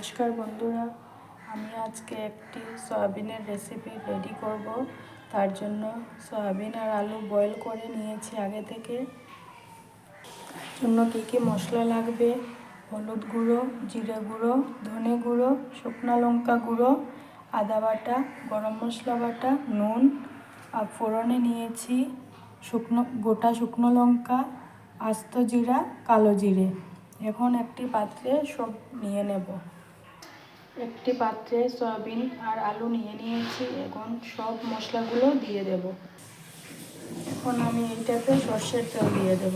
নমস্কার বন্ধুরা, আমি আজকে একটি সয়াবিনের রেসিপি রেডি করব। তার জন্য সয়াবিন আর আলু বয়েল করে নিয়েছি আগে থেকে। তার জন্য কী কী মশলা লাগবে: হলুদ গুঁড়ো, জিরে গুঁড়ো, ধনে গুঁড়ো, শুকনো লঙ্কা গুঁড়ো, আদা বাটা, গরম মশলা বাটা, নুন। আর ফোড়নে নিয়েছি গোটা শুকনো লঙ্কা, আস্ত জিরা, কালো জিরে। এখন একটি পাত্রে সব নিয়ে নেব। একটি পাত্রে সয়াবিন আর আলু নিয়ে নিয়েছি। এখন সব মশলাগুলো দিয়ে দেব। এখন আমি এইটাতে সর্ষের তেল দিয়ে দেব।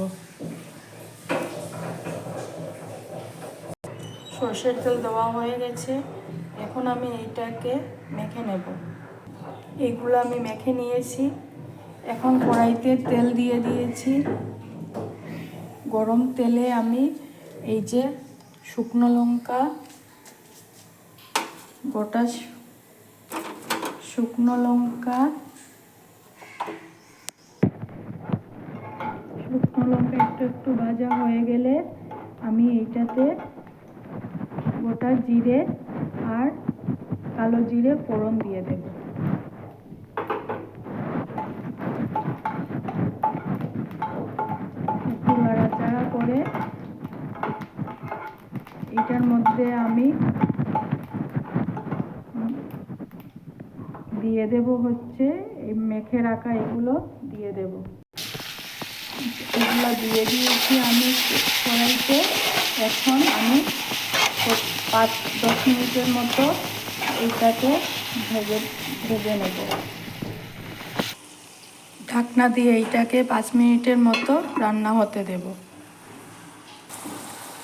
সর্ষের তেল দেওয়া হয়ে গেছে। এখন আমি এইটাকে মেখে নেব। এইগুলো আমি মেখে নিয়েছি। এখন কড়াইতে তেল দিয়ে দিয়েছি। গরম তেলে আমি এই যে শুকনো লঙ্কা, গোটা শুকনো লঙ্কা একটু ভাজা হয়ে গেলে আমি এইটাতে গোটা জিরে আর কালো জিরে ফোড়ন দিয়ে দেব। একটু নাড়াচাড়া করে এটার মধ্যে আমি দিয়ে দেব এই মেখে রাখা এগুলো দিয়ে দেব। এগুলো দিয়ে দিয়েছি আমি কড়াইতে। এখন আমি 5-10 মিনিটের মতো এইটাকে ভেজে নেব। ঢাকনা দিয়ে এইটাকে 5 মিনিটের মতো রান্না হতে দেব।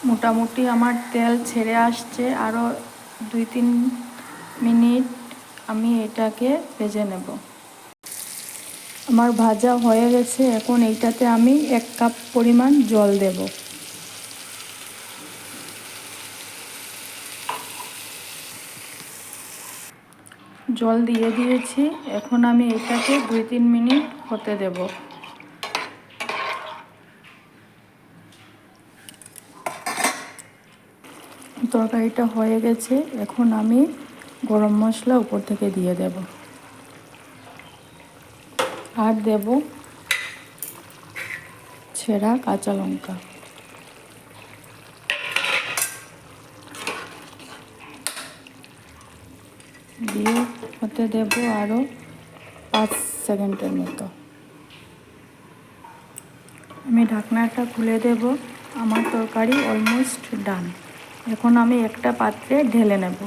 মোটামুটি আমার তেল ছেড়ে আসছে। আরও 2-3 মিনিট আমি এটাকে ভেজে নেব। আমার ভাজা হয়ে গেছে। এখন এইটাতে আমি 1 কাপ পরিমাণ জল দেব। জল দিয়ে দিয়েছি। এখন আমি এটাকে 2-3 মিনিট হতে দেব। তরকারিটা হয়ে গেছে। এখন আমি গরম মশলা উপর থেকে দিয়ে দেব। আর দেব ছেঁড়া কাঁচা লঙ্কা। দিয়ে হতে দেব আরও 5 সেকেন্ডের মতো। আমি ঢাকনাটা খুলে দেব। আমার তরকারি অলমোস্ট ডান। এখন আমি একটা পাত্রে ঢেলে নেব।